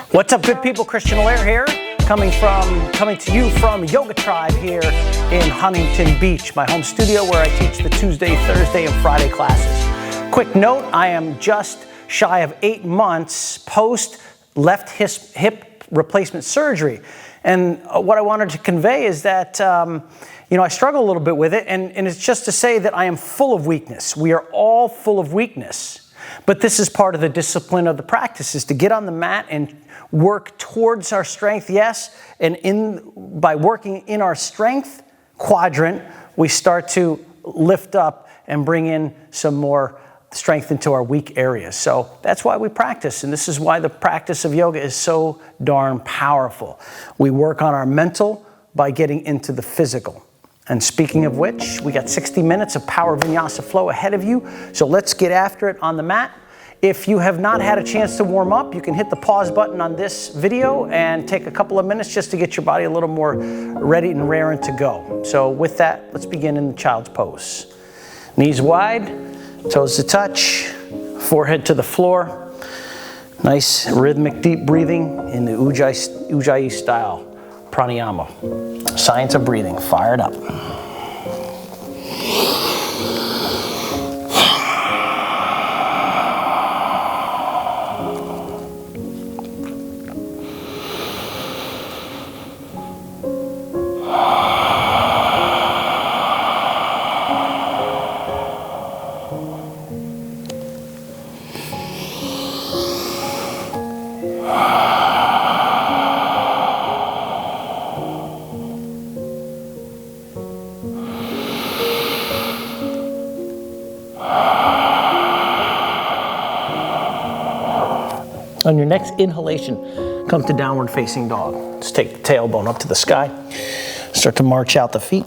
What's up, good people? Christian Allaire here, coming to you from Yoga Tribe here in Huntington Beach, my home studio where I teach the Tuesday, Thursday, and Friday classes. Quick note, I am just shy of 8 months post left hip replacement surgery. And what I wanted to convey is that, I struggle a little bit with it, and it's just to say that I am full of weakness. We are all full of weakness. But this is part of the discipline of the practice, is to get on the mat and work towards our strength, yes. And by working in our strength quadrant, we start to lift up and bring in some more strength into our weak areas. So that's why we practice, and this is why the practice of yoga is so darn powerful. We work on our mental by getting into the physical. And speaking of which, we got 60 minutes of power Vinyasa flow ahead of you, so let's get after it on the mat. If you have not had a chance to warm up, you can hit the pause button on this video and take a couple of minutes just to get your body a little more ready and raring to go. So with that, let's begin in the child's pose. Knees wide, toes to touch, forehead to the floor. Nice rhythmic deep breathing in the Ujjayi style pranayama. Science of breathing, fired up. On your next inhalation, come to downward facing dog. Just take the tailbone up to the sky. Start to march out the feet.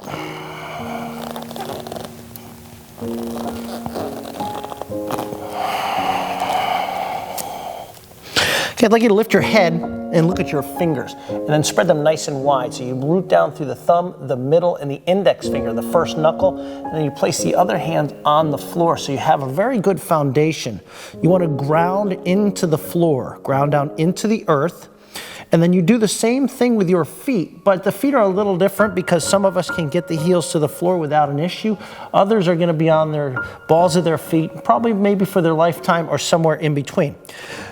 Okay, I'd like you to lift your head and look at your fingers, and then spread them nice and wide. So you root down through the thumb, the middle, and the index finger, the first knuckle, and then you place the other hand on the floor so you have a very good foundation. You want to ground into the floor, ground down into the earth, and then you do the same thing with your feet, but the feet are a little different because some of us can get the heels to the floor without an issue. Others are going to be on their balls of their feet, probably maybe for their lifetime or somewhere in between.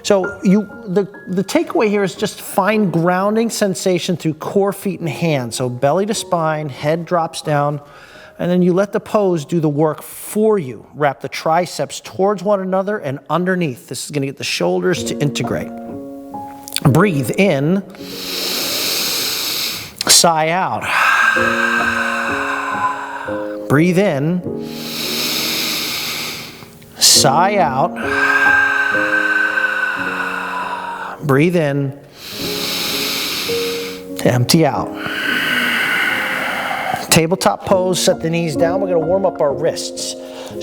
So the takeaway here is just find grounding sensation through core, feet, and hands. So belly to spine, head drops down, and then you let the pose do the work for you. Wrap the triceps towards one another and underneath. This is going to get the shoulders to integrate. Breathe in, sigh out. Breathe in, sigh out. Breathe in, empty out. Tabletop pose, set the knees down. We're going to warm up our wrists.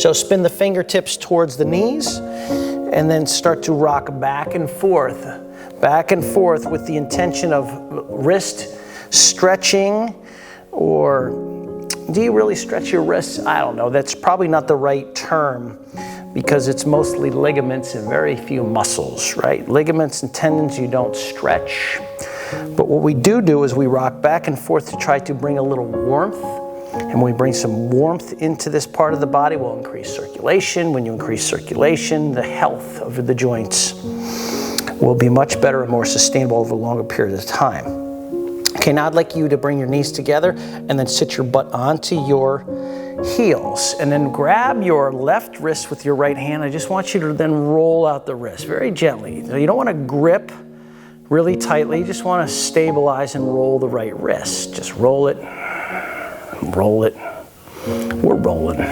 So spin the fingertips towards the knees and then start to rock back and forth with the intention of wrist stretching. Or do you really stretch your wrists? I don't know. That's probably not the right term because it's mostly ligaments and very few muscles, right? Ligaments and tendons you don't stretch. But what we do is we rock back and forth to try to bring a little warmth. And when we bring some warmth into this part of the body, we'll increase circulation. When you increase circulation, the health of the joints will be much better and more sustainable over a longer period of time. Okay, now I'd like you to bring your knees together and then sit your butt onto your heels. And then grab your left wrist with your right hand. I just want you to then roll out the wrist very gently. So you don't want to grip really tightly. You just want to stabilize and roll the right wrist. Just roll it, roll it. We're rolling.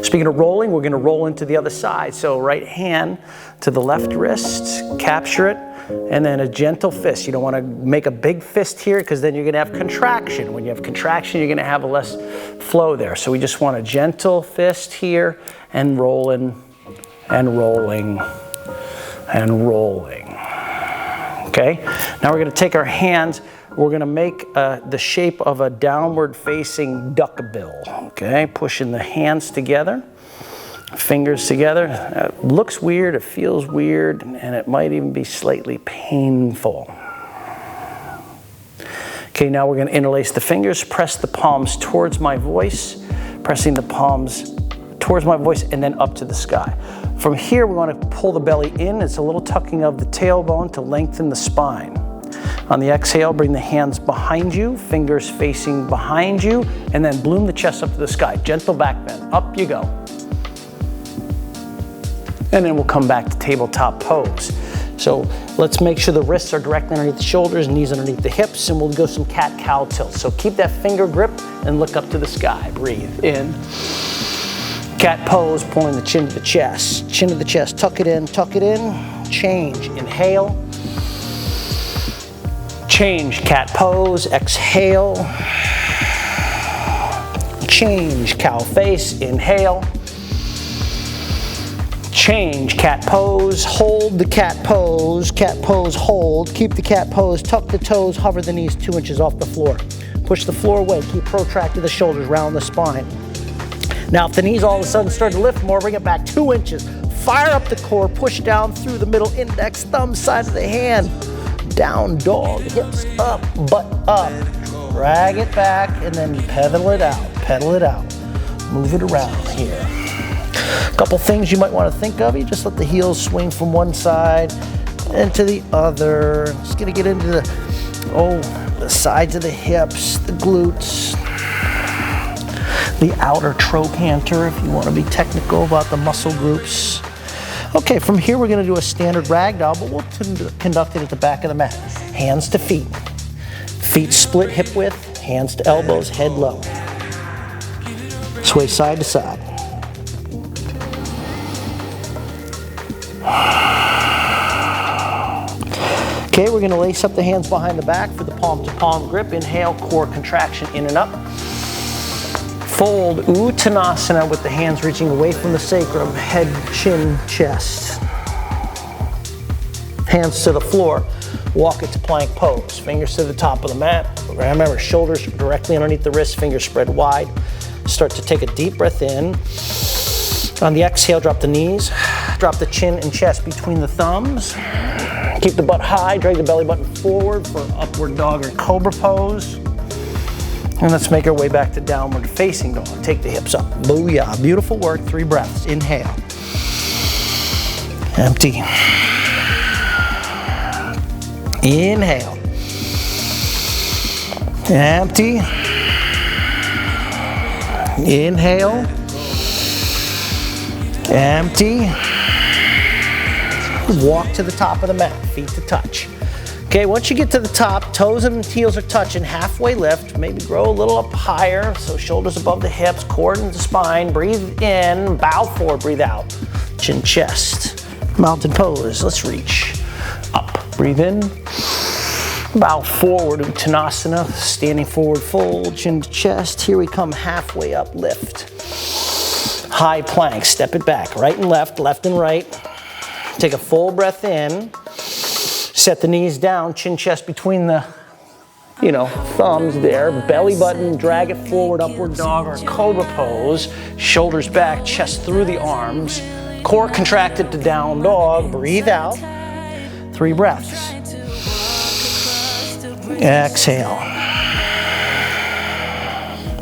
Speaking of rolling, we're going to roll into the other side. So right hand to the left wrist, capture it, and then a gentle fist. You don't want to make a big fist here because then you're going to have contraction. When you have contraction, you're going to have a less flow there. So we just want a gentle fist here and rolling and rolling and rolling. Okay, now we're going to take our hands. We're going to make the shape of a downward facing duck bill. Okay, pushing the hands together. Fingers together. It looks weird, it feels weird, and it might even be slightly painful. Okay, now we're going to interlace the fingers, press the palms towards my voice, pressing the palms towards my voice and then up to the sky. From here, we want to pull the belly in. It's a little tucking of the tailbone to lengthen the spine. On the exhale, bring the hands behind you, fingers facing behind you, and then bloom the chest up to the sky. Gentle back bend. Up you go. And then we'll come back to tabletop pose. So let's make sure the wrists are directly underneath the shoulders, knees underneath the hips, and we'll go some cat-cow tilt. So keep that finger grip and look up to the sky. Breathe in. Cat pose, pulling the chin to the chest. Chin to the chest, tuck it in, change. Inhale. Change, cat pose, exhale. Change, cow face, inhale. Change, cat pose, hold the cat pose, hold, keep the cat pose, tuck the toes, hover the knees 2 inches off the floor. Push the floor away, keep protracted the shoulders, round the spine. Now if the knees all of a sudden start to lift more, bring it back 2 inches. Fire up the core, push down through the middle index, thumb, side of the hand. Down dog, hips up, butt up. Drag it back and then pedal it out. Move it around here. A couple things you might want to think of. You just let the heels swing from one side and to the other. Just gonna get into the sides of the hips, the glutes, the outer trochanter if you want to be technical about the muscle groups. Okay, from here we're gonna do a standard ragdoll, but we'll conduct it at the back of the mat. Hands to feet. Feet split hip width, hands to elbows, head low. Sway side to side. Okay, we're going to lace up the hands behind the back for the palm to palm grip. Inhale, core contraction in and up. Fold Uttanasana with the hands reaching away from the sacrum, head, chin, chest. Hands to the floor, walk it to plank pose. Fingers to the top of the mat. Remember, shoulders directly underneath the wrists, fingers spread wide. Start to take a deep breath in. On the exhale, drop the knees, drop the chin and chest between the thumbs. Keep the butt high, drag the belly button forward for upward dog or cobra pose. And let's make our way back to downward facing dog. Take the hips up. Booyah. Beautiful work. 3 breaths. Inhale. Empty. Inhale. Empty. Inhale. Empty. Walk to the top of the mat, feet to touch. Okay, once you get to the top, toes and heels are touching, halfway lift, maybe grow a little up higher, so shoulders above the hips, core into the spine, breathe in, bow forward, breathe out. Chin, chest, mountain pose, let's reach. Up, breathe in, bow forward, Uttanasana, standing forward fold, chin to chest, here we come halfway up, lift. High plank, step it back, right and left and right. Take a full breath in, set the knees down, chin chest between the, thumbs there, belly button, drag it forward, upward dog or cobra pose, shoulders back, chest through the arms, core contracted to down dog, breathe out, 3 breaths. Exhale.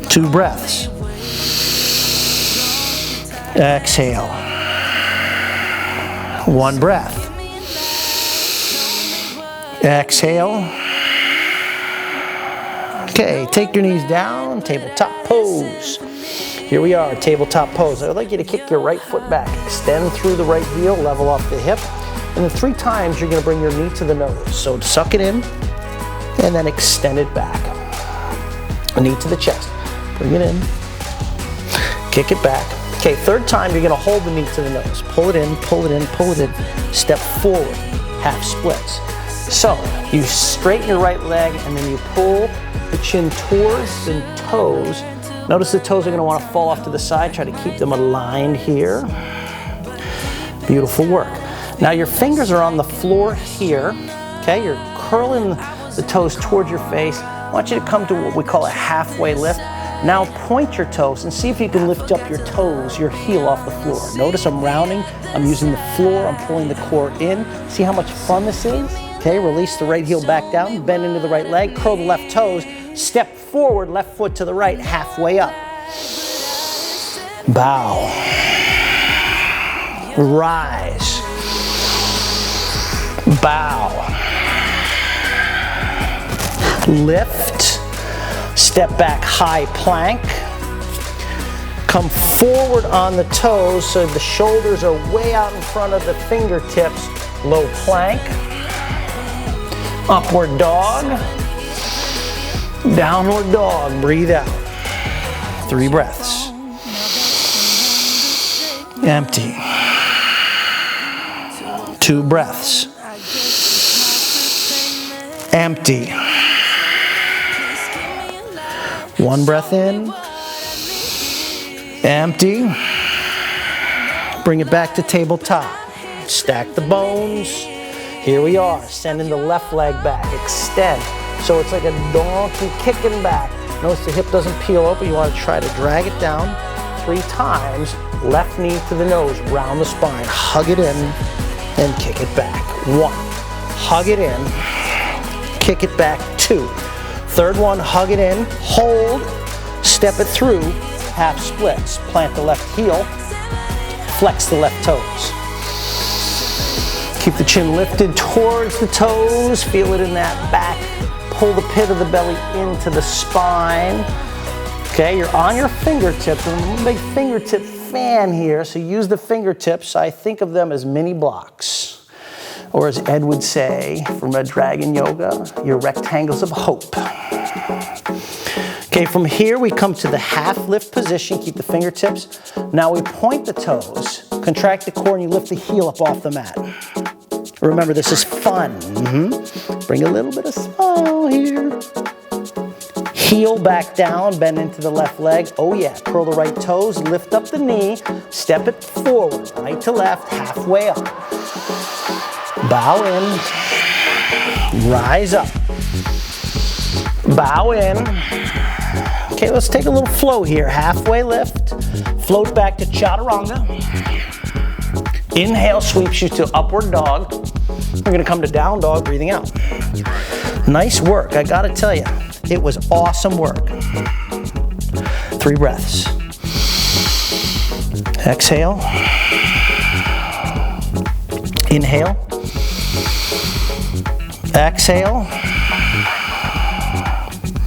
2 breaths. Exhale. 1 breath. Exhale. Okay, take your knees down, tabletop pose. Here we are, tabletop pose. I would like you to kick your right foot back, extend through the right heel, level off the hip, and then 3 times you're gonna bring your knee to the nose. So suck it in, and then extend it back. Knee to the chest, bring it in, kick it back. Okay, 3rd time, you're gonna hold the knee to the nose. Pull it in, pull it in, pull it in. Step forward, half splits. So, you straighten your right leg and then you pull the chin towards the toes. Notice the toes are gonna wanna fall off to the side. Try to keep them aligned here. Beautiful work. Now your fingers are on the floor here. Okay, you're curling the toes towards your face. I want you to come to what we call a halfway lift. Now point your toes and see if you can lift up your toes, your heel off the floor. Notice I'm rounding, I'm using the floor, I'm pulling the core in. See how much fun this is? Okay, release the right heel back down, bend into the right leg, curl the left toes, step forward, left foot to the right, halfway up. Bow. Rise. Bow. Lift. Step back, high plank. Come forward on the toes so the shoulders are way out in front of the fingertips. Low plank. Upward dog. Downward dog. Breathe out. 3 breaths. Empty. 2 breaths. Empty. 1 breath in. Empty. Bring it back to tabletop. Stack the bones. Here we are, sending the left leg back. Extend. So it's like a donkey kicking back. Notice the hip doesn't peel open. You want to try to drag it down 3 times. Left knee to the nose, round the spine. Hug it in and kick it back. 1. Hug it in. Kick it back. 2. Third one, hug it in. Hold. Step it through. Half splits. Plant the left heel. Flex the left toes. Keep the chin lifted towards the toes. Feel it in that back. Pull the pit of the belly into the spine. Okay, you're on your fingertips. I'm a big fingertip fan here, so use the fingertips. I think of them as mini blocks. Or as Ed would say from a Dragon Yoga, your rectangles of hope. Okay, from here we come to the half lift position. Keep the fingertips. Now we point the toes, contract the core, and you lift the heel up off the mat. Remember, this is fun. Bring a little bit of smile here. Heel back down, bend into the left leg. Oh yeah, curl the right toes, lift up the knee, step it forward, right to left, halfway up. Bow in, rise up. Bow in. Okay, let's take a little flow here. Halfway lift, float back to chaturanga. Inhale sweeps you to upward dog. We're gonna come to down dog, breathing out. Nice work, I gotta tell you. It was awesome work. 3 breaths. Exhale. Inhale. Exhale.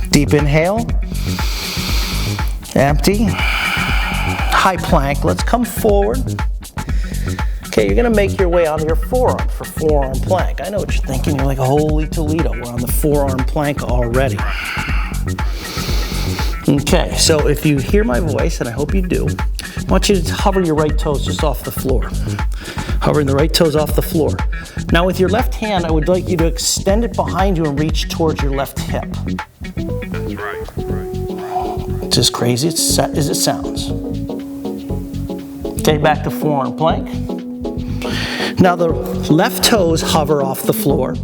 Deep inhale. Empty. High plank. Let's come forward. Okay, you're gonna make your way onto your forearm for forearm plank. I know what you're thinking. You're like, holy Toledo, we're on the forearm plank already. Okay, so if you hear my voice, and I hope you do, I want you to hover your right toes just off the floor. Hovering the right toes off the floor. Now with your left hand, I would like you to extend it behind you and reach towards your left hip. That's right. It's as crazy as it sounds. Okay, back to forearm plank. Now the left toes hover off the floor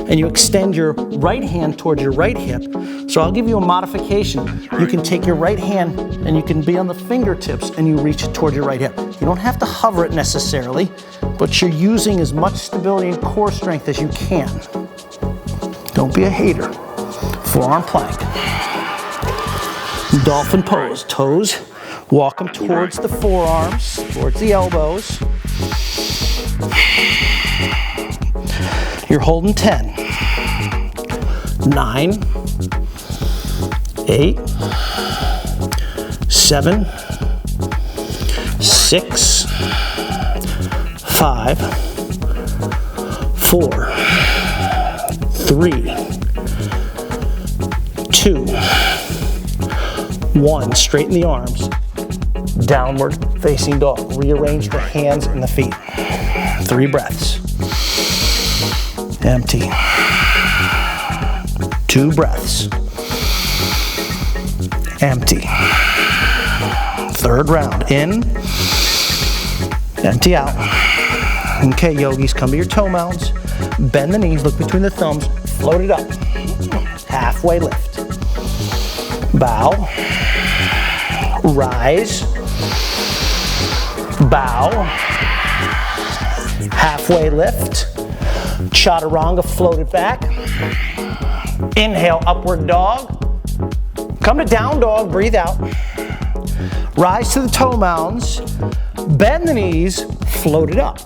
and you extend your right hand towards your right hip. So I'll give you a modification. You can take your right hand and you can be on the fingertips and you reach it toward your right hip. You don't have to hover it necessarily, but you're using as much stability and core strength as you can. Don't be a hater. Forearm plank. Dolphin pose. Toes, walk them towards the forearms, towards the elbows. You're holding 10, 9, 8, 7, 6, 5, 4, 3, 2, 1. Straighten the arms. Downward facing dog. Rearrange the hands and the feet. 3 breaths. Empty. 2 breaths. Empty. 3rd round. In. Empty out. Okay, yogis, come to your toe mounds. Bend the knees, look between the thumbs. Float it up. Halfway lift. Bow. rise, bow, halfway lift, chaturanga, float it back, inhale, upward dog, come to down dog, breathe out, rise to the toe mounds, bend the knees, float it up.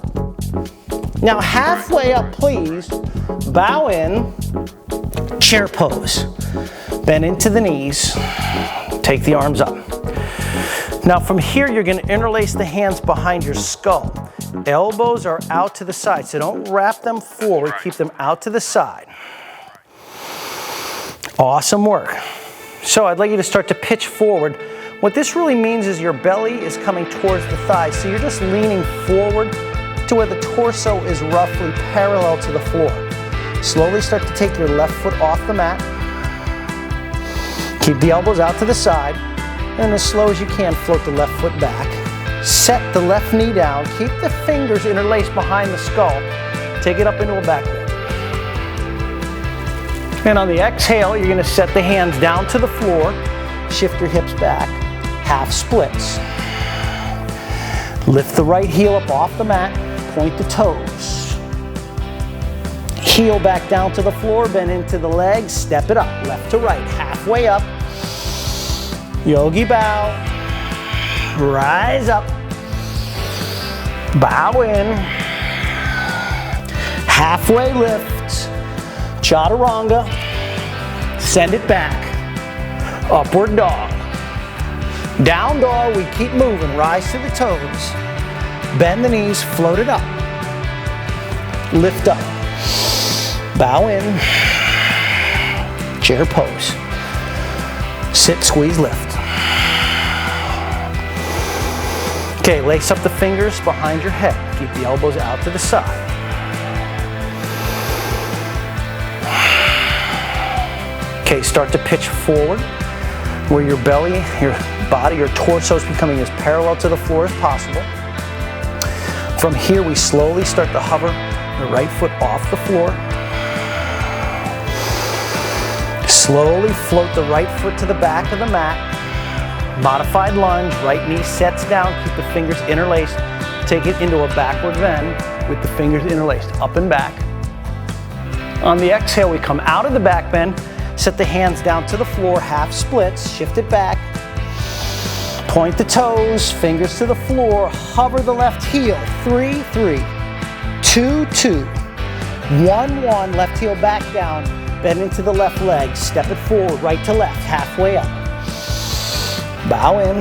Now halfway up, please, bow in, chair pose. Bend into the knees, take the arms up. Now from here, you're gonna interlace the hands behind your skull. Elbows are out to the side, so don't wrap them forward, keep them out to the side. Awesome work. So I'd like you to start to pitch forward. What this really means is your belly is coming towards the thighs, so you're just leaning forward to where the torso is roughly parallel to the floor. Slowly start to take your left foot off the mat. Keep the elbows out to the side, and as slow as you can, float the left foot back. Set the left knee down, keep the fingers interlaced behind the skull. Take it up into a back bend. And on the exhale, you're gonna set the hands down to the floor, shift your hips back, half splits. Lift the right heel up off the mat, point the toes. Heel back down to the floor, bend into the legs, step it up, left to right, halfway up. Yogi bow, rise up, bow in, halfway lift, chaturanga, send it back, upward dog. Down dog, we keep moving, rise to the toes, bend the knees, float it up, lift up, bow in, chair pose, sit, squeeze, lift. Okay, lace up the fingers behind your head, keep the elbows out to the side. Okay, start to pitch forward where your belly, your body, your torso is becoming as parallel to the floor as possible. From here, we slowly start to hover the right foot off the floor. Slowly float the right foot to the back of the mat. Modified lunge, right knee sets down, keep the fingers interlaced. Take it into a backward bend with the fingers interlaced, up and back. On the exhale, we come out of the back bend, set the hands down to the floor, half splits, shift it back. Point the toes, fingers to the floor, hover the left heel, 3, 3, 2, 2, 1, 1, left heel back down, bend into the left leg, step it forward, right to left, halfway up. Bow in,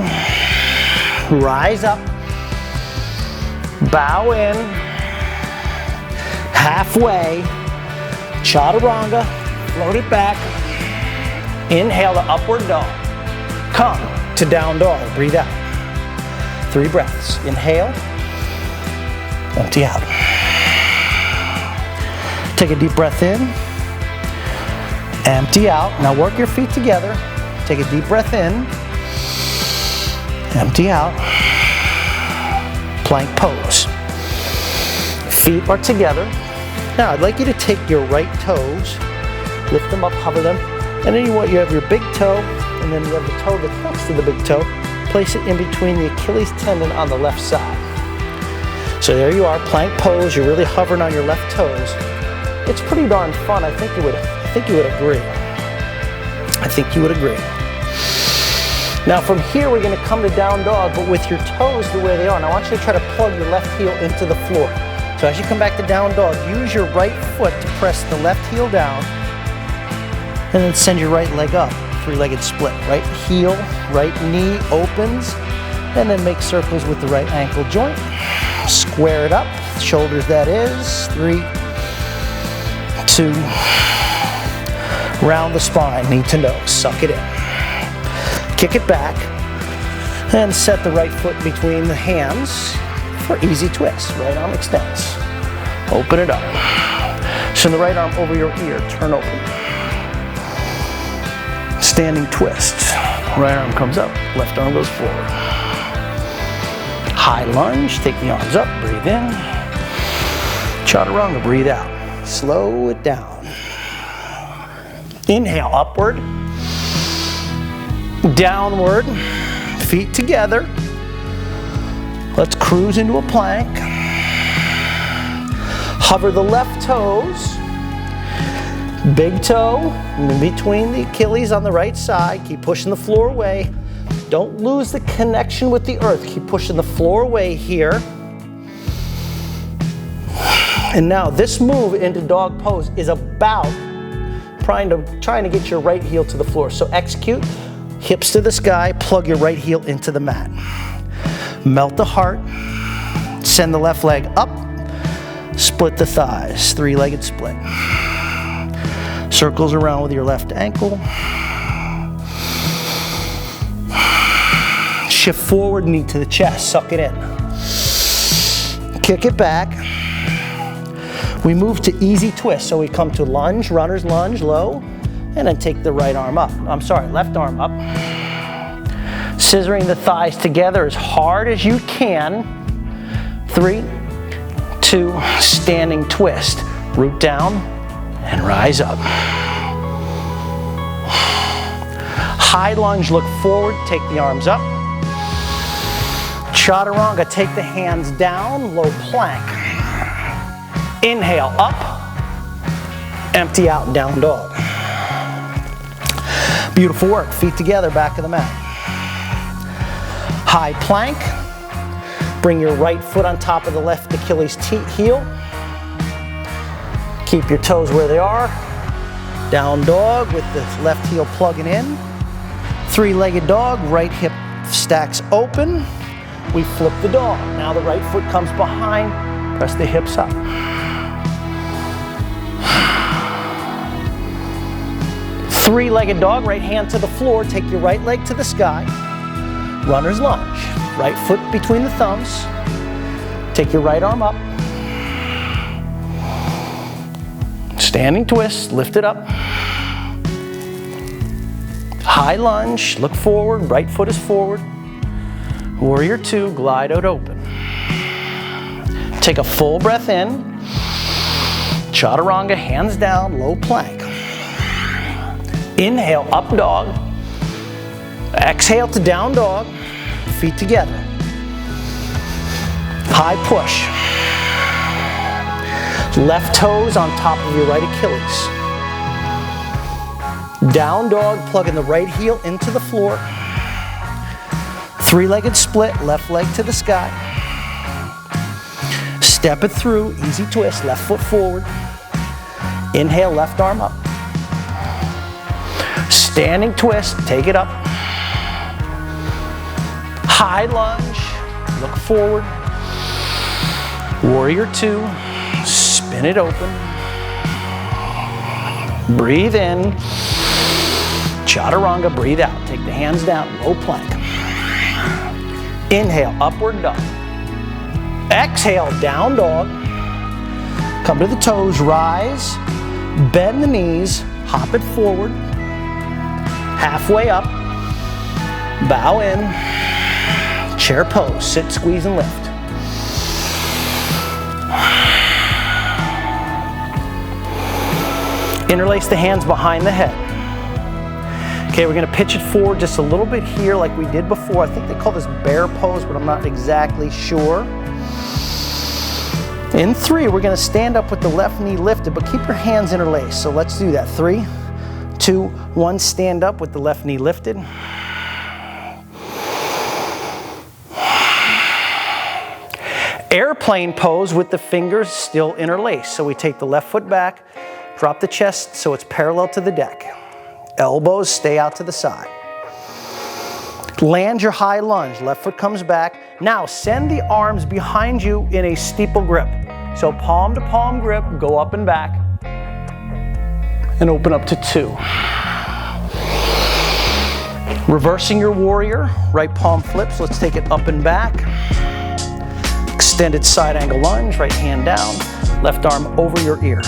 rise up, bow in, halfway, chaturanga, float it back, inhale to upward dog, come to down dog, breathe out. 3 breaths, inhale, empty out. Take a deep breath in, empty out. Now work your feet together, take a deep breath in, empty out, plank pose. Feet are together. Now I'd like you to take your right toes, lift them up, hover them, and then you have your big toe, and then you have the toe that's next to the big toe. Place it in between the Achilles tendon on the left side. So there you are, plank pose. You're really hovering on your left toes. It's pretty darn fun. I think you would agree. I think you would agree. Now from here, we're going to come to down dog, but with your toes the way they are. Now I want you to try to plug your left heel into the floor. So as you come back to down dog, use your right foot to press the left heel down, and then send your right leg up, 3-legged split. Right heel, right knee opens, and then make circles with the right ankle joint. Square it up, shoulders that is, 3, 2, round the spine, knee to nose, suck it in. Kick it back, and set the right foot between the hands for easy twist. Right arm extends, open it up. Send the right arm over your ear, turn open. Standing twist. Right arm comes up, left arm goes forward. High lunge, take the arms up, breathe in. Chaturanga, breathe out. Slow it down. Inhale, upward. Downward. feet together. Let's cruise into a plank. Hover the left toes. Big toe in between the Achilles on the right side. Keep pushing the floor away. Don't lose the connection with the earth. Keep pushing the floor away here. And now this move into dog pose is about trying to get your right heel to the floor. So execute, hips to the sky, plug your right heel into the mat. Melt the heart, send the left leg up, split the thighs, three-legged split. Circles around with your left ankle. Shift forward, knee to the chest, suck it in. Kick it back. We move to easy twist, so we come to lunge, runner's lunge, low, and then take the right arm up. Left arm up. Scissoring the thighs together as hard as you can. 3, 2, standing twist. Root down and rise up. High lunge, look forward, take the arms up. Chaturanga, take the hands down, low plank. Inhale, up, empty out, down dog. Beautiful work, feet together, back of the mat. High plank, bring your right foot on top of the left Achilles heel. Keep your toes where they are. Down dog with the left heel plugging in. Three-legged dog, right hip stacks open. We flip the dog. Now the right foot comes behind, press the hips up. Three-legged dog, right hand to the floor, take your right leg to the sky. Runner's lunge, right foot between the thumbs. Take your right arm up. Standing twist, lift it up. High lunge, look forward, right foot is forward. Warrior 2, glide out open. Take a full breath in. Chaturanga, hands down, low plank. Inhale, up dog. Exhale to down dog. Feet together. High push. Left toes on top of your right Achilles. Down dog, plugging the right heel into the floor. Three-legged split, left leg to the sky. Step it through, easy twist, left foot forward. Inhale, left arm up. Standing twist, take it up. High lunge, look forward. Warrior 2, spin it open. Breathe in. Chaturanga, breathe out. Take the hands down, low plank. Inhale, upward dog. Exhale, down dog. Come to the toes, rise. Bend the knees, hop it forward. Halfway up. Bow in. Chair pose, sit, squeeze, and lift. Interlace the hands behind the head. Okay, we're gonna pitch it forward just a little bit here like we did before. I think they call this bear pose, but I'm not exactly sure. In 3, we're gonna stand up with the left knee lifted, but keep your hands interlaced. So let's do that. 3, 2, 1, stand up with the left knee lifted. Airplane pose with the fingers still interlaced. So we take the left foot back, drop the chest so it's parallel to the deck. Elbows stay out to the side. Land your high lunge, left foot comes back. Now send the arms behind you in a steeple grip. So palm to palm grip, go up and back, and open up to 2. Reversing your warrior, right palm flips, let's take it up and back. Extended side angle lunge, right hand down, left arm over your ear.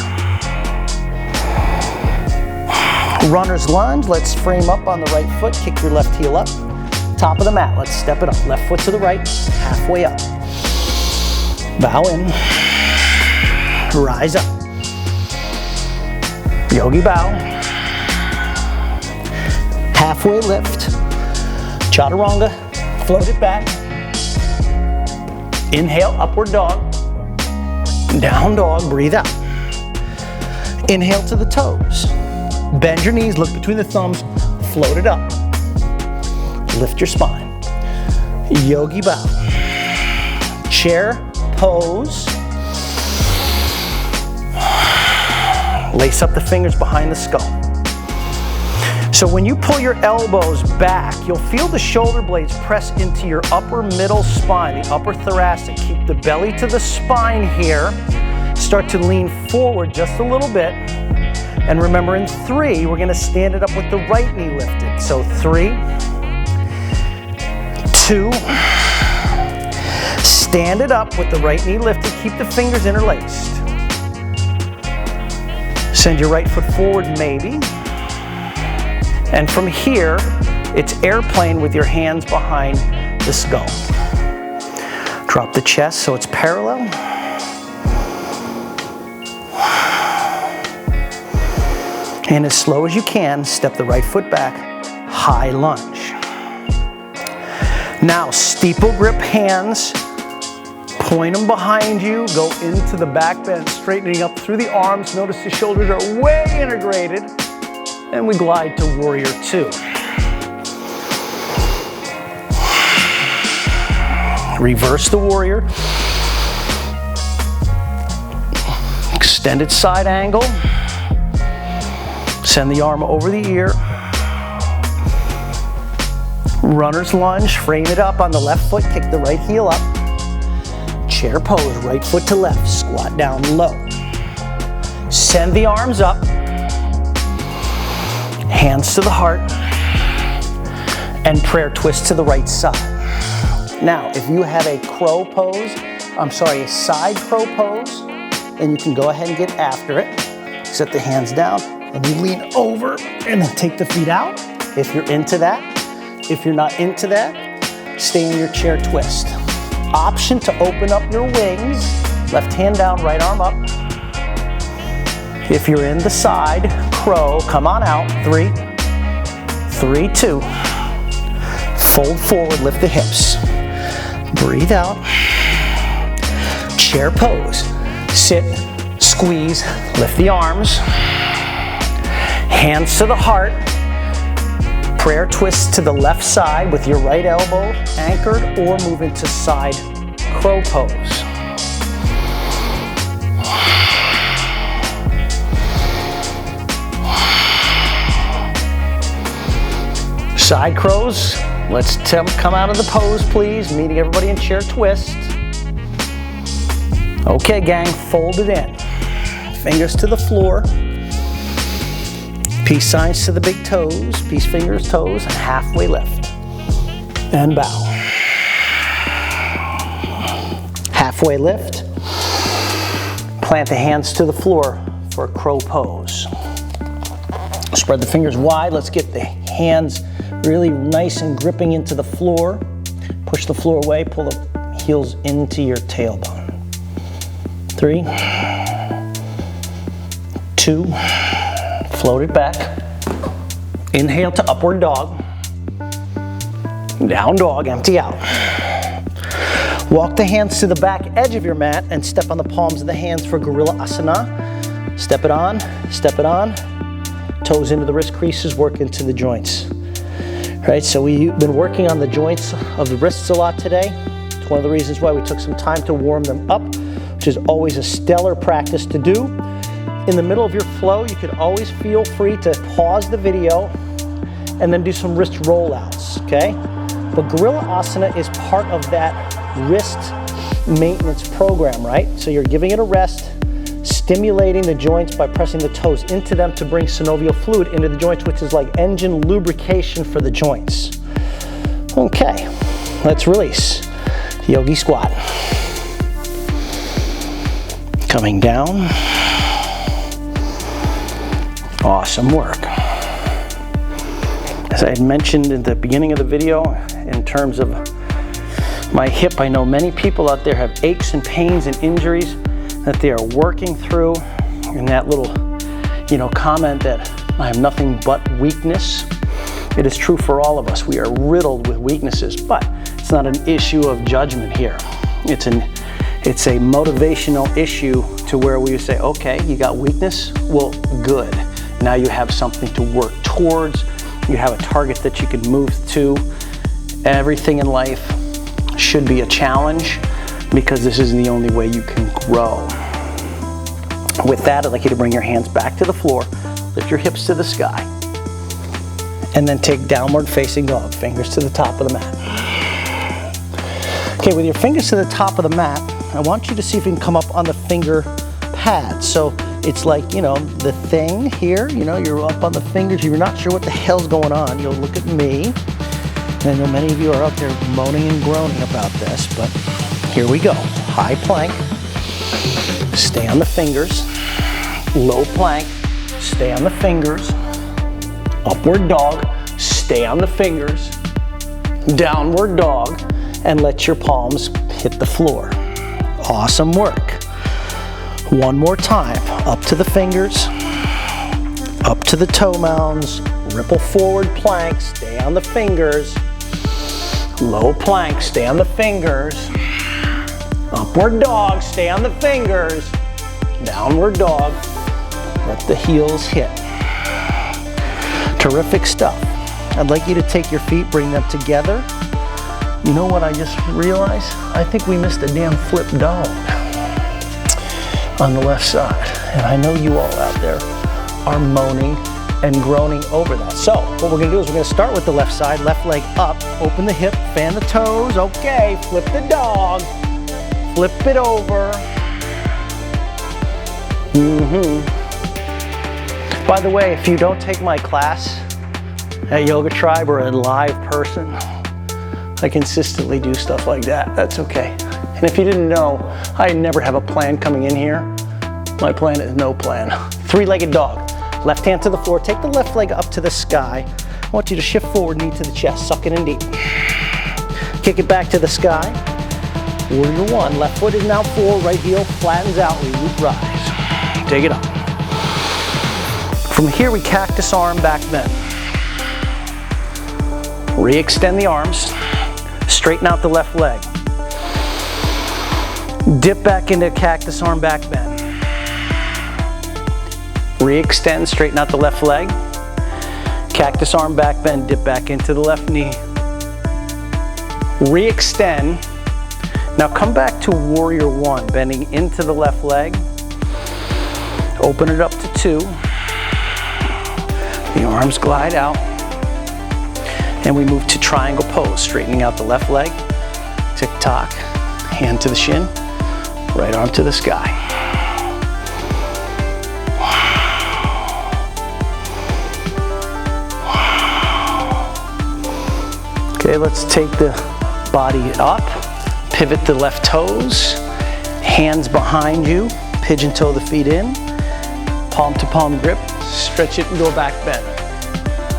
Runner's lunge, let's frame up on the right foot, kick your left heel up. Top of the mat, let's step it up. Left foot to the right, halfway up. Bow in, rise up. Yogi bow. Halfway lift, chaturanga, Float it back. Inhale, upward dog. Down dog, breathe out. Inhale to the toes. Bend your knees, look between the thumbs, float it up. Lift your spine. Yogi bow. Chair pose. Lace up the fingers behind the skull. So when you pull your elbows back, you'll feel the shoulder blades press into your upper middle spine, the upper thoracic. Keep the belly to the spine here. Start to lean forward just a little bit. And remember, in 3, we're gonna stand it up with the right knee lifted. So 3, 2, stand it up with the right knee lifted. Keep the fingers interlaced. Send your right foot forward, maybe. And from here, it's airplane with your hands behind the skull. Drop the chest so it's parallel. And as slow as you can, step the right foot back, high lunge. Now, steeple grip hands, point them behind you, go into the back bend, straightening up through the arms. Notice the shoulders are way integrated. And we glide to warrior 2. Reverse the warrior. Extended side angle. Send the arm over the ear. Runner's lunge, frame it up on the left foot, kick the right heel up. Chair pose, right foot to left, squat down low. Send the arms up. Hands to the heart, and prayer twist to the right side. Now, if you have a crow pose, a side crow pose, then you can go ahead and get after it. Set the hands down, and you lean over, and then take the feet out, if you're into that. If you're not into that, stay in your chair twist. Option to open up your wings, left hand down, right arm up. If you're in the side crow, come on out. 3, 2. Fold forward, lift the hips. Breathe out. Chair pose. Sit, squeeze, lift the arms. Hands to the heart. Prayer twist to the left side with your right elbow anchored, or move into side crow pose. Side crows, let's come out of the pose, please. Meeting everybody in chair twist. Okay, gang, fold it in. Fingers to the floor. Peace signs to the big toes. Peace fingers, toes, and halfway lift. And bow. Halfway lift. Plant the hands to the floor for a crow pose. Spread the fingers wide. Let's get the hands really nice and gripping into the floor. Push the floor away, pull the heels into your tailbone. 3, 2, float it back. Inhale to upward dog. Down dog, empty out. Walk the hands to the back edge of your mat and step on the palms of the hands for Gorilla Asana. Step it on, step it on. Toes into the wrist creases, work into the joints. Right, so we've been working on the joints of the wrists a lot today. It's one of the reasons why we took some time to warm them up, which is always a stellar practice to do. In the middle of your flow, you could always feel free to pause the video and then do some wrist rollouts, okay? But Gorilla Asana is part of that wrist maintenance program, right? So you're giving it a rest, stimulating the joints by pressing the toes into them to bring synovial fluid into the joints, which is like engine lubrication for the joints. Okay, let's release. Yogi squat. Coming down. Awesome work. As I had mentioned in the beginning of the video, in terms of my hip, I know many people out there have aches and pains and injuries that they are working through. And that little, comment that I have nothing but weakness. It is true for all of us. We are riddled with weaknesses, but it's It's not an issue of judgment here. It's a motivational issue to where we say, okay, you got weakness? Well, good. Now you have something to work towards. You have a target that you can move to. Everything in life should be a challenge because this isn't the only way you can grow. With that, I'd like you to bring your hands back to the floor, lift your hips to the sky, and then take downward facing dog, fingers to the top of the mat. Okay, with your fingers to the top of the mat, I want you to see if you can come up on the finger pad. So it's like, you know, the thing here, you know, you're up on the fingers, you're not sure what the hell's going on. You'll look at me, and I know many of you are out there moaning and groaning about this, but here we go. High plank, stay on the fingers. Low plank, stay on the fingers. Upward dog, stay on the fingers. Downward dog, and let your palms hit the floor. Awesome work. One more time. Up to the fingers, up to the toe mounds, ripple forward plank, stay on the fingers. Low plank, stay on the fingers. Upward dog, stay on the fingers. Downward dog, let the heels hit. Terrific stuff. I'd like you to take your feet, bring them together. You know what I just realized? I think we missed a damn flip dog on the left side. And I know you all out there are moaning and groaning over that. So what we're gonna do is we're gonna start with the left side, left leg up, open the hip, fan the toes. Okay, flip the dog, flip it over. By the way, if you don't take my class at Yoga Tribe or a live person, I consistently do stuff like that. That's okay. And if you didn't know, I never have a plan coming in here. My plan is no plan. Three-legged dog. Left hand to the floor. Take the left leg up to the sky. I want you to shift forward, knee to the chest. Suck it in deep. Kick it back to the sky. Warrior one. Left foot is now forward. Right heel flattens out. We root rise. Take it up. From here, we cactus arm, back bend. Re-extend the arms. Straighten out the left leg. Dip back into cactus arm, back bend. Re-extend, straighten out the left leg. Cactus arm, back bend, dip back into the left knee. Re-extend. Now come back to warrior one, bending into the left leg. Open it up to two. The arms glide out. And we move to triangle pose, straightening out the left leg. Tick-tock, hand to the shin, right arm to the sky. Okay, let's take the body up, pivot the left toes, hands behind you, pigeon toe the feet in, palm to palm grip, stretch it and go back bend.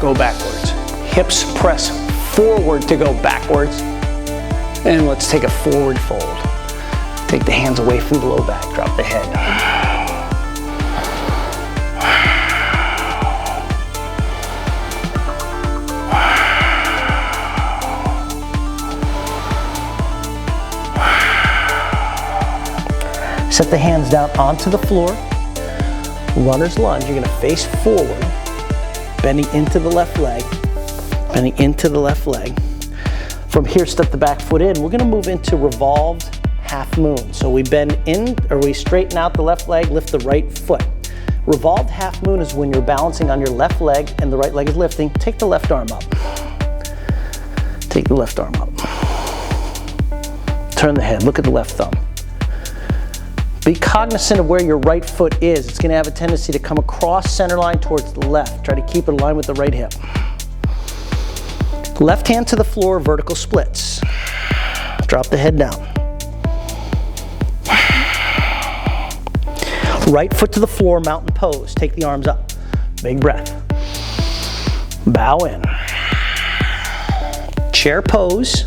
Go backwards. Hips press forward to go backwards. And let's take a forward fold. Take the hands away from the low back, drop the head. Set the hands down onto the floor. Runner's lunge, you're gonna face forward, bending into the left leg, bending into the left leg. From here, step the back foot in. We're gonna move into revolved half moon. So we bend in, or we straighten out the left leg, lift the right foot. Revolved half moon is when you're balancing on your left leg and the right leg is lifting. Take the left arm up. Take the left arm up. Turn the head, look at the left thumb. Be cognizant of where your right foot is. It's gonna have a tendency to come across center line towards the left. Try to keep it aligned with the right hip. Left hand to the floor, vertical splits. Drop the head down. Right foot to the floor, mountain pose. Take the arms up. Big breath. Bow in. Chair pose.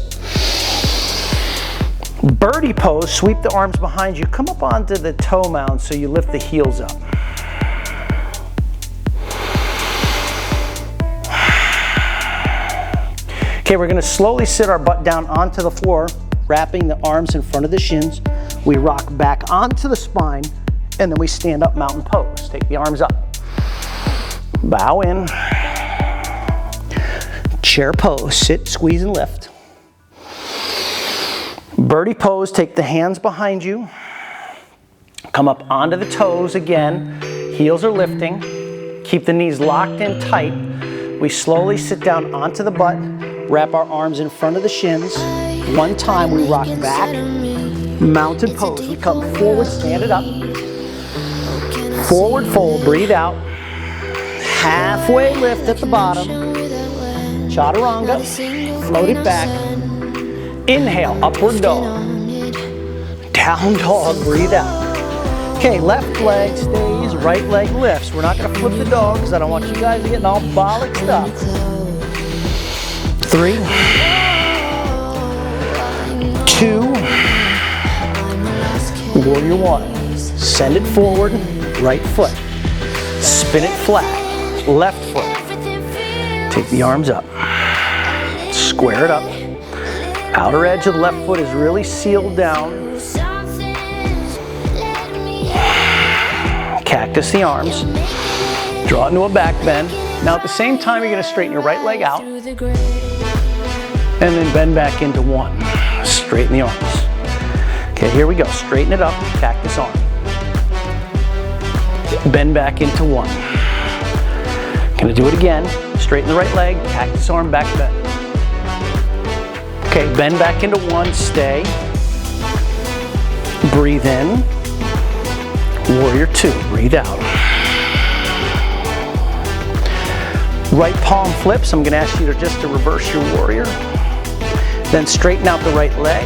Birdie pose, sweep the arms behind you. Come up onto the toe mound so you lift the heels up. Okay, we're gonna slowly sit our butt down onto the floor, wrapping the arms in front of the shins. We rock back onto the spine, and then we stand up mountain pose. Take the arms up. Bow in. Chair pose, sit, squeeze, and lift. Birdie pose, take the hands behind you. Come up onto the toes again. Heels are lifting. Keep the knees locked in tight. We slowly sit down onto the butt, wrap our arms in front of the shins. One time we rock back, mountain pose. We come forward, stand it up. Forward fold, breathe out. Halfway lift at the bottom. Chaturanga, float it back. Inhale, upward dog. Down dog, breathe out. Okay, left leg stays, right leg lifts. We're not gonna flip the dog because I don't want you guys to get all bollocked up. 3, 2, warrior 1. Send it forward, right foot. Spin it flat, left foot. Take the arms up. Square it up. Outer edge of the left foot is really sealed down. Cactus the arms. Draw it into a back bend. Now at the same time, you're going to straighten your right leg out. And then bend back into 1. Straighten the arms. Okay, here we go. Straighten it up. Cactus arm. Bend back into 1. Going to do it again. Straighten the right leg. Cactus arm, back bend. Okay, bend back into 1. Stay. Breathe in. Warrior 2, breathe out. Right palm flips. I'm going to ask you to reverse your warrior. Then straighten out the right leg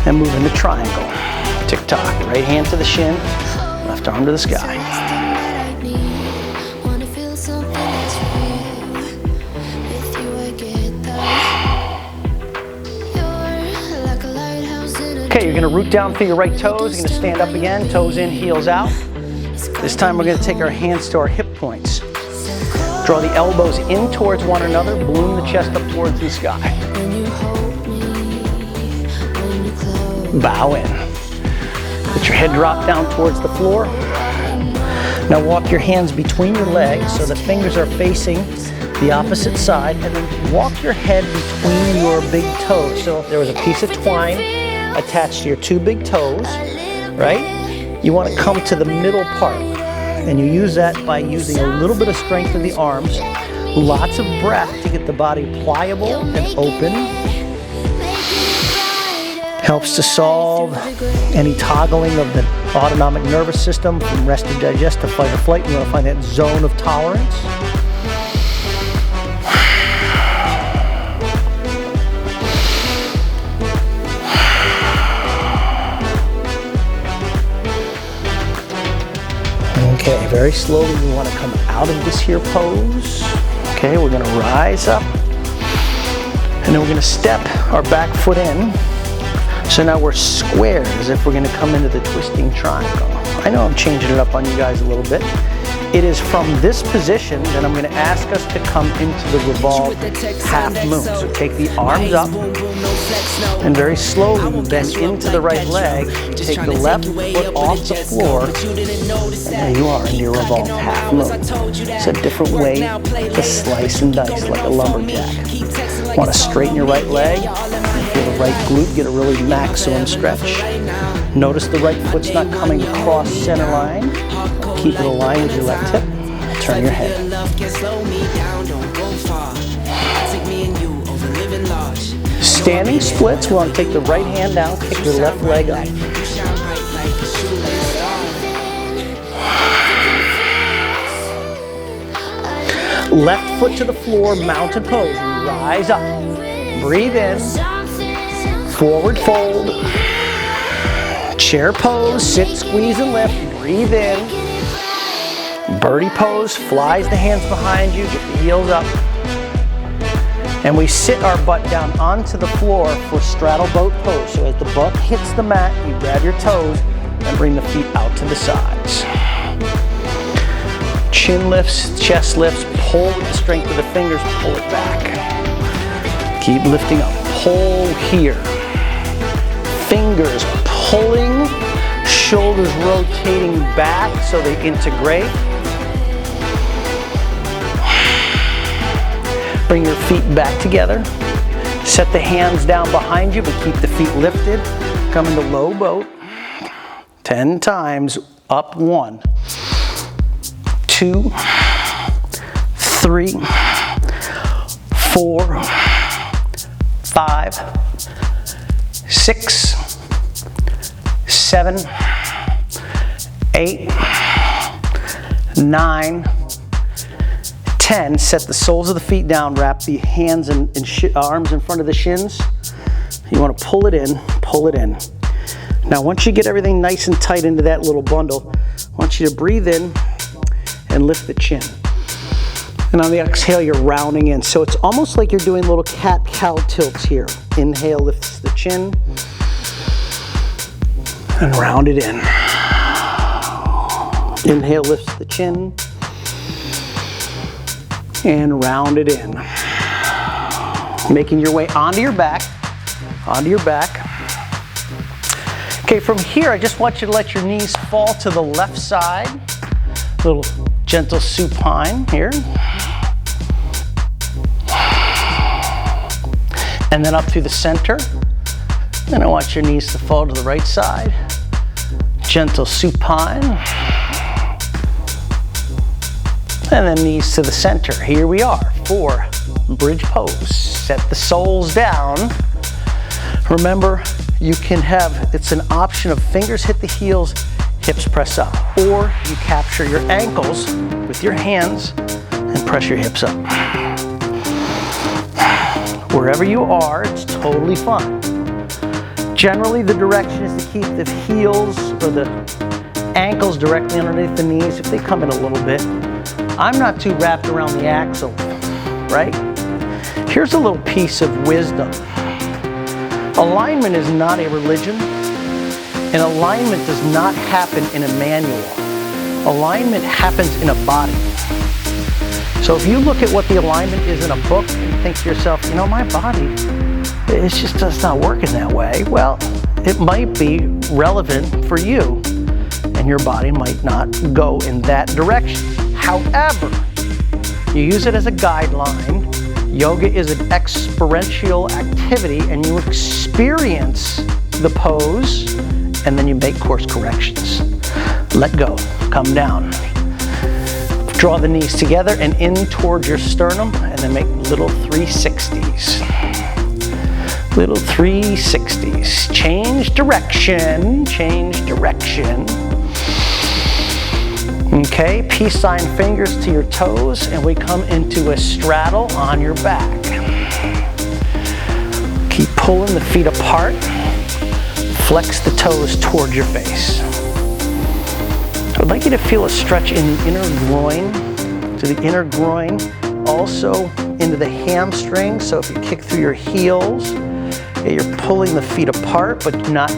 and move into triangle. Tick-tock. Right hand to the shin, left arm to the sky. Okay, you're going to root down through your right toes. You're going to stand up again, toes in, heels out. This time we're going to take our hands to our hip points. Draw the elbows in towards one another, balloon the chest up towards the sky. Bow in. Let your head drop down towards the floor. Now walk your hands between your legs so the fingers are facing the opposite side, and then walk your head between your big toes. So if there was a piece of twine attached to your 2 big toes, right? You want to come to the middle part, and you use that by using a little bit of strength in the arms, lots of breath to get the body pliable and open. Helps to solve any toggling of the autonomic nervous system from rest and digest to fight or flight. You want to find that zone of tolerance. Okay, very slowly we want to come out of this here pose. Okay, we're going to rise up. And then we're going to step our back foot in. So now we're squared as if we're going to come into the twisting triangle. I know I'm changing it up on you guys a little bit. It is from this position that I'm going to ask us to come into the revolved half moon. So take the arms up and very slowly bend into the right leg. Take the left foot off the floor, and there you are in your revolved half moon. It's a different way to slice and dice like a lumberjack. Want to straighten your right leg, feel the right glute, get a really maximum stretch. Notice the right foot's not coming across center line. Keep it aligned with your left hip. Turn your head. Standing splits, we want to take the right hand down, kick your left leg up. Left foot to the floor, mountain pose. Rise up. Breathe in. Forward fold. Chair pose, sit, squeeze, and lift. Breathe in. Birdie pose, flies the hands behind you, get the heels up. And we sit our butt down onto the floor for straddle boat pose. So as the butt hits the mat, you grab your toes and bring the feet out to the sides. Chin lifts, chest lifts, pull with the strength of the fingers, pull it back. Keep lifting up. Pull here. Fingers pulling, shoulders rotating back so they integrate. Bring your feet back together. Set the hands down behind you, but keep the feet lifted. Come into low boat. 10 times. Up 1, 2, 3, 4, 5, 6, 7, 8, 9, 10. Set the soles of the feet down. Wrap the hands and arms in front of the shins. You want to pull it in, pull it in. Now once you get everything nice and tight into that little bundle, I want you to breathe in and lift the chin. And on the exhale, you're rounding in. So it's almost like you're doing little cat-cow tilts here. Inhale lifts the chin and round it in. Inhale lifts the chin and round it in. Making your way onto your back, onto your back. Okay, from here, I just want you to let your knees fall to the left side. A little gentle supine here. And then up through the center. Then I want your knees to fall to the right side. Gentle supine. And then knees to the center. Here we are for bridge pose. Set the soles down. Remember, you can have, it's an option of fingers hit the heels, hips press up. Or you capture your ankles with your hands and press your hips up. Wherever you are, it's totally fine. Generally, the direction is to keep the heels or the ankles directly underneath the knees if they come in a little bit. I'm not too wrapped around the axle, right? Here's a little piece of wisdom. Alignment is not a religion, and alignment does not happen in a manual. Alignment happens in a body. So if you look at what the alignment is in a book and think to yourself, you know, my body, it's just does not working that way. Well, it might be relevant for you, and your body might not go in that direction. However, you use it as a guideline. Yoga is an experiential activity, and you experience the pose, and then you make course corrections. Let go, come down. Draw the knees together and in towards your sternum, and then make little 360s. Little 360s. Change direction, change direction. Okay, peace sign fingers to your toes, and we come into a straddle on your back. Keep pulling the feet apart. Flex the toes towards your face. I'd like you to feel a stretch in the inner groin, to the inner groin, also into the hamstring. So if you kick through your heels, you're pulling the feet apart, but not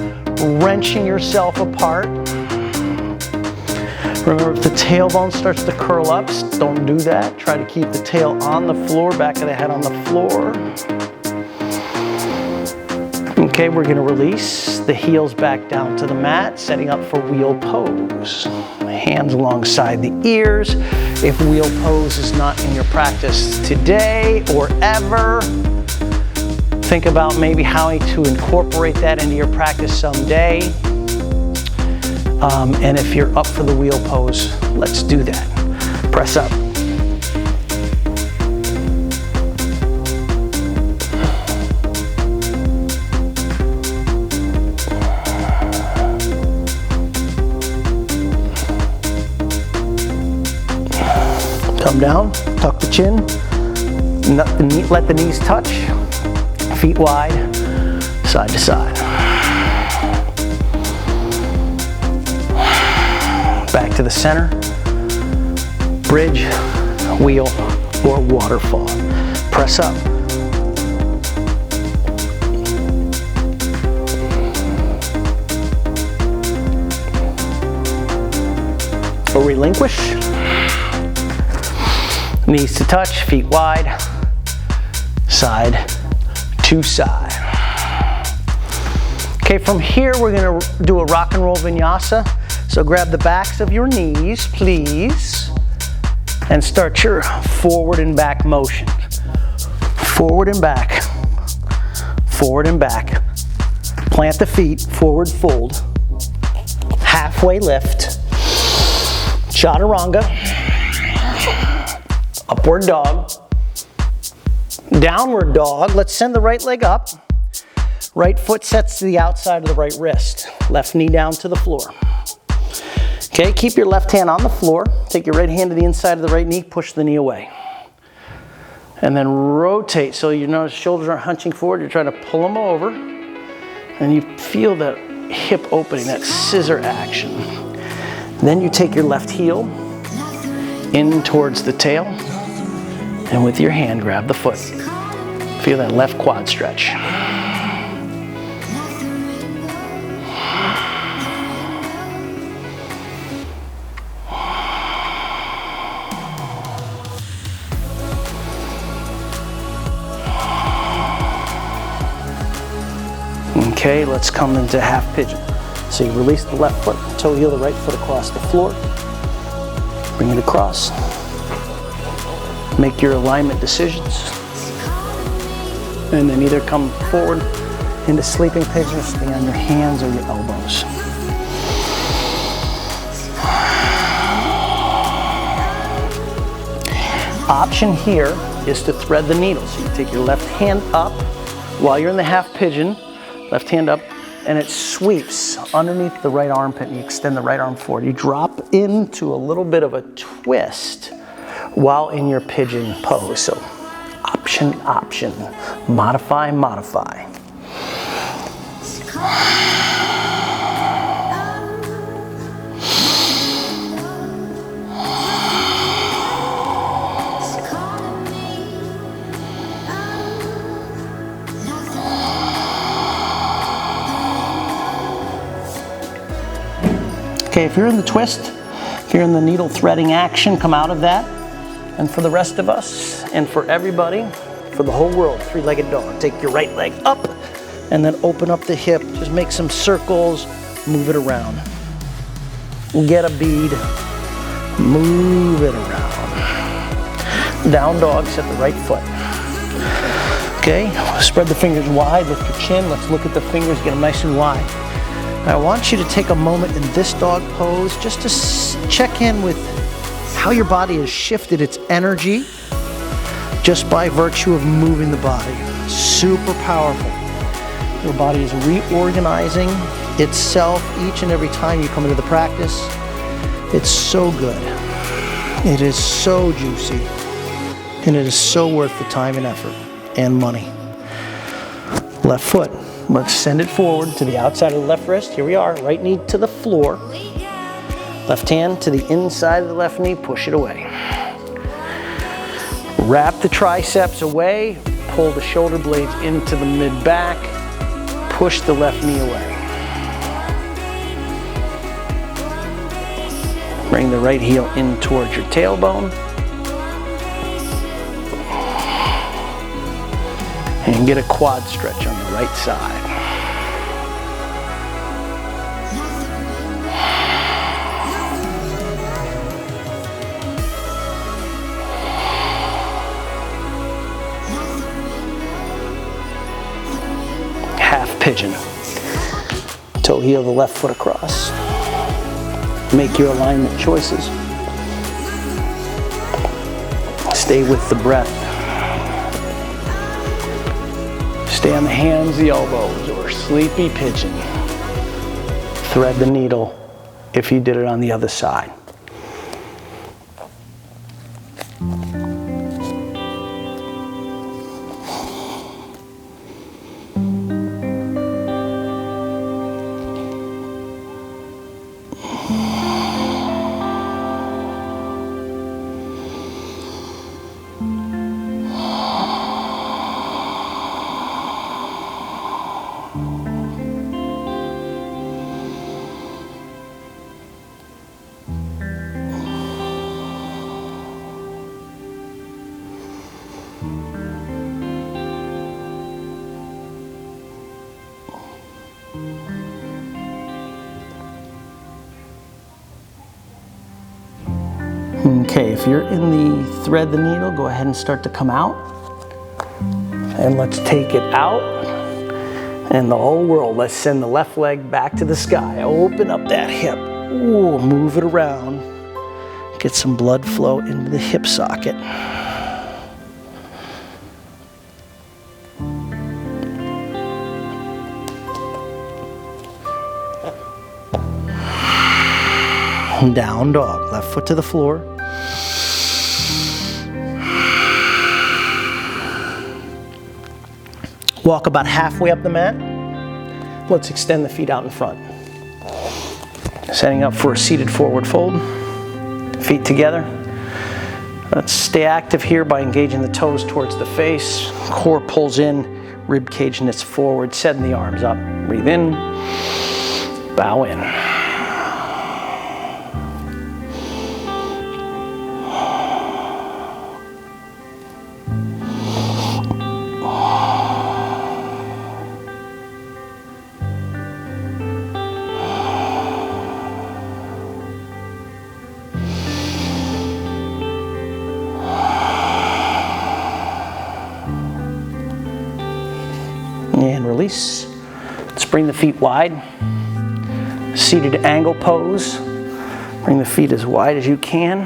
wrenching yourself apart. Remember, if the tailbone starts to curl up, don't do that. Try to keep the tail on the floor, back of the head on the floor. Okay, we're gonna release the heels back down to the mat, setting up for wheel pose. Hands alongside the ears. If wheel pose is not in your practice today or ever, think about maybe how to incorporate that into your practice someday. And if you're up for the wheel pose, let's do that. Press up. Come down, tuck the chin, let the knees touch, feet wide, side to side. Back to the center, bridge, wheel, or waterfall. Press up. Or relinquish. Knees to touch, feet wide, side to side. Okay, from here we're gonna do a rock and roll vinyasa. So grab the backs of your knees, please, and start your forward and back motion. Forward and back, forward and back. Plant the feet, forward fold, halfway lift, chaturanga, upward dog, downward dog. Let's send the right leg up. Right foot sets to the outside of the right wrist. Left knee down to the floor. Okay, keep your left hand on the floor. Take your right hand to the inside of the right knee, push the knee away. And then rotate so you notice shoulders aren't hunching forward. You're trying to pull them over. And you feel that hip opening, that scissor action. Then you take your left heel in towards the tail. And with your hand, grab the foot. Feel that left quad stretch. Okay, let's come into half pigeon. So you release the left foot, toe heel the right foot across the floor. Bring it across. Make your alignment decisions. And then either come forward into sleeping pigeon or stay on your hands or your elbows. Option here is to thread the needle. So you take your left hand up while you're in the half pigeon. Left hand up, and it sweeps underneath the right armpit, and you extend the right arm forward. You drop into a little bit of a twist while in your pigeon pose. So option, option, modify, modify. Okay, if you're in the twist, if you're in the needle threading action, come out of that. And for the rest of us, and for everybody, for the whole world, three-legged dog. Take your right leg up, and then open up the hip. Just make some circles, move it around. Get a bead, move it around. Down dog, set the right foot. Okay, spread the fingers wide, lift your chin. Let's look at the fingers, get them nice and wide. I want you to take a moment in this dog pose just to check in with how your body has shifted its energy just by virtue of moving the body. Super powerful. Your body is reorganizing itself each and every time you come into the practice. It's so good. It is so juicy. And it is so worth the time and effort and money. Left foot. Let's send it forward to the outside of the left wrist. Here we are, right knee to the floor. Left hand to the inside of the left knee, push it away. Wrap the triceps away, pull the shoulder blades into the mid-back, push the left knee away. Bring the right heel in towards your tailbone. And get a quad stretch on the right side. Half pigeon. Toe heel the left foot across. Make your alignment choices. Stay with the breath. Stay on the hands, the elbows, or sleepy pigeon. Thread the needle if you did it on the other side. Okay, if you're in the thread the needle, go ahead and start to come out. And let's take it out. And the whole world, let's send the left leg back to the sky. Open up that hip. Ooh, move it around. Get some blood flow into the hip socket. Down dog, left foot to the floor. Walk about halfway up the mat. Let's extend the feet out in front. Setting up for a seated forward fold. Feet together. Let's stay active here by engaging the toes towards the face. Core pulls in, rib cage knits forward, setting the arms up. Breathe in, bow in. And release. Let's bring the feet wide. Seated angle pose. Bring the feet as wide as you can.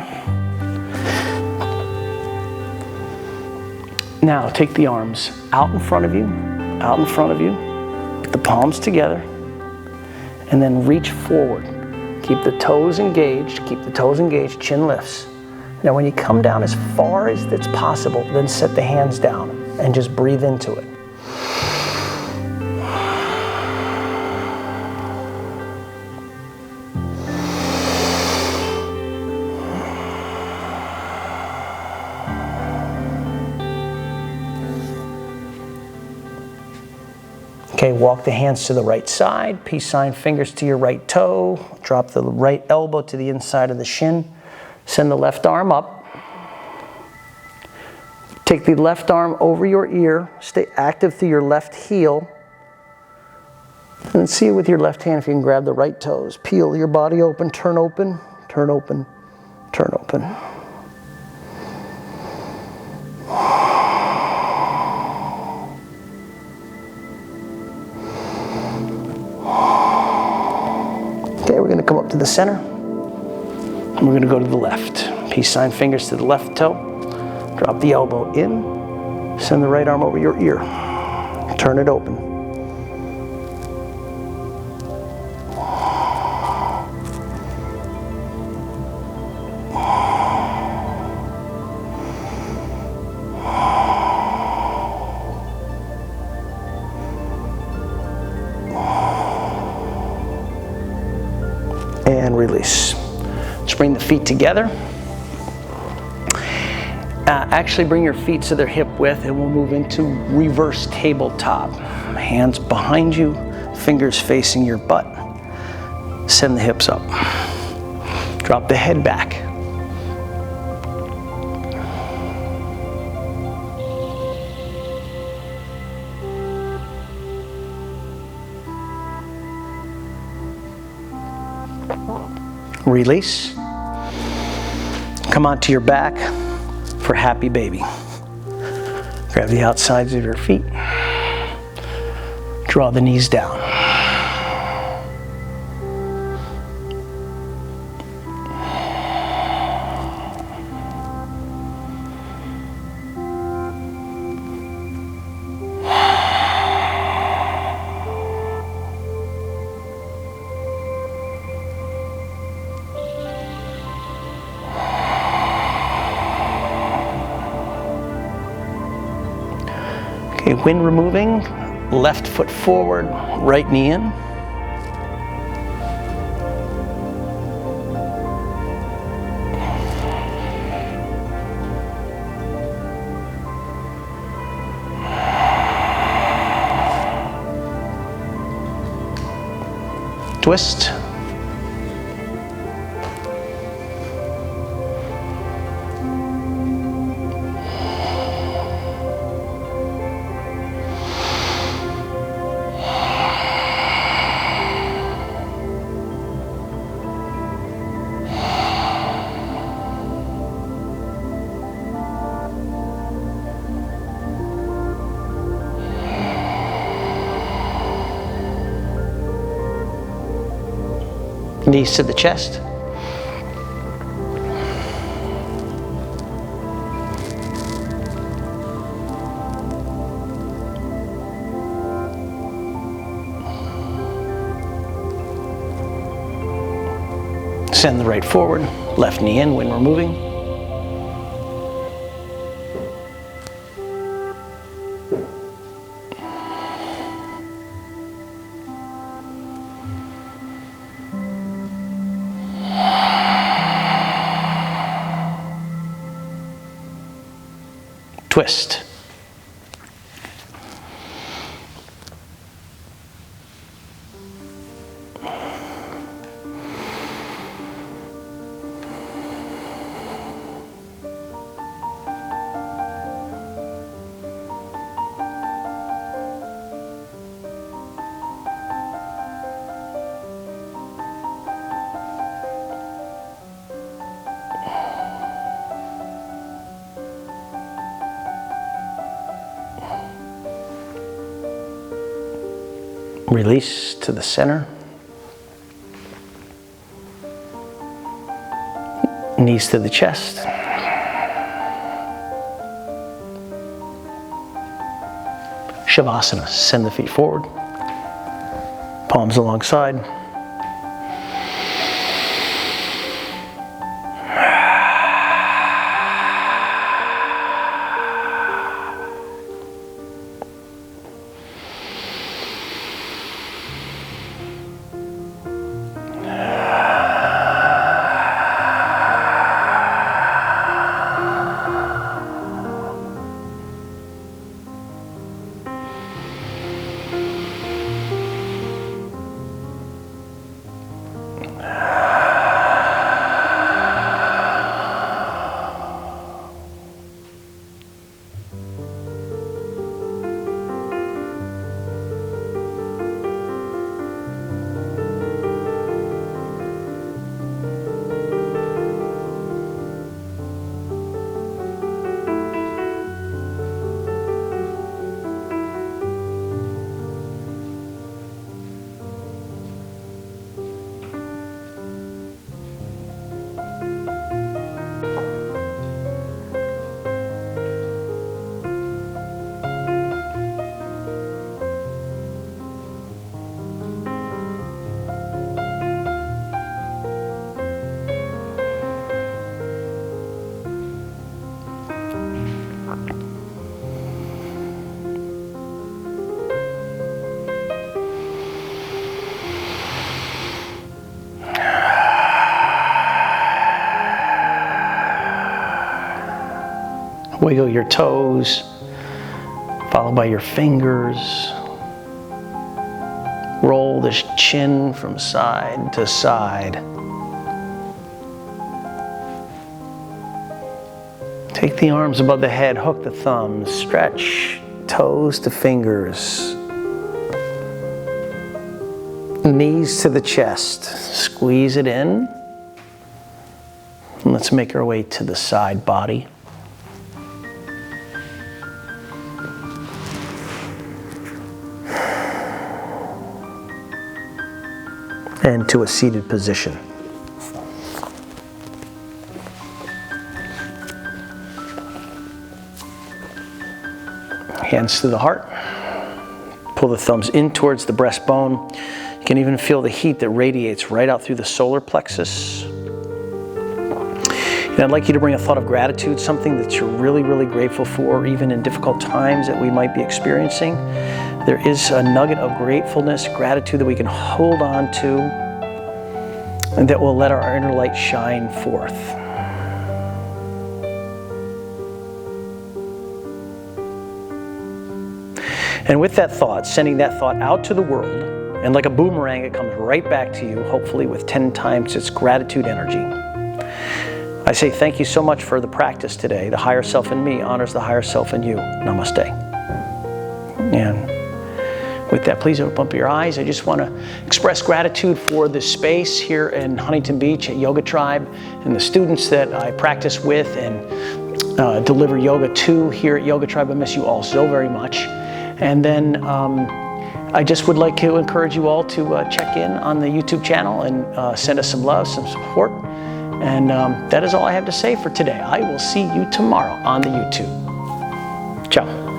Now take the arms out in front of you, out in front of you. Put the palms together. And then reach forward. Keep the toes engaged, keep the toes engaged, chin lifts. Now when you come down as far as it's possible, then set the hands down and just breathe into it. Okay, walk the hands to the right side, peace sign fingers to your right toe, drop the right elbow to the inside of the shin, send the left arm up. Take the left arm over your ear, stay active through your left heel, and see with your left hand if you can grab the right toes. Peel your body open, turn open, turn open, turn open. Okay, we're going to come up to the center, and we're going to go to the left. Peace sign fingers to the left toe, drop the elbow in, send the right arm over your ear, turn it open. And release. Let's bring the feet together. Actually bring your feet to their hip width and we'll move into reverse tabletop. Hands behind you, fingers facing your butt. Send the hips up. Drop the head back. Release. Come onto your back for happy baby. Grab the outsides of your feet. Draw the knees down. Okay, when removing, left foot forward, right knee in. Twist. Knees to the chest. Send the right forward, left knee in when we're moving. Twist. Release to the center. Knees to the chest. Shavasana. Send the feet forward. Palms alongside. Wiggle your toes, followed by your fingers. Roll the chin from side to side. Take the arms above the head, hook the thumbs, stretch toes to fingers. Knees to the chest, squeeze it in. And let's make our way to the side body. And to a seated position. Hands to the heart. Pull the thumbs in towards the breastbone. You can even feel the heat that radiates right out through the solar plexus. And I'd like you to bring a thought of gratitude, something that you're really, really grateful for, even in difficult times that we might be experiencing. There is a nugget of gratefulness, gratitude that we can hold on to, and that will let our inner light shine forth. And with that thought, sending that thought out to the world, and like a boomerang, it comes right back to you, hopefully with 10 times its gratitude energy. I say thank you so much for the practice today. The higher self in me honors the higher self in you. Namaste. And with that, please open up your eyes. I just want to express gratitude for the space here in Huntington Beach at Yoga Tribe and the students that I practice with and deliver yoga to here at Yoga Tribe. I miss you all so very much. And then I just would like to encourage you all to check in on the YouTube channel and send us some love, some support. And that is all I have to say for today. I will see you tomorrow on the YouTube. Ciao.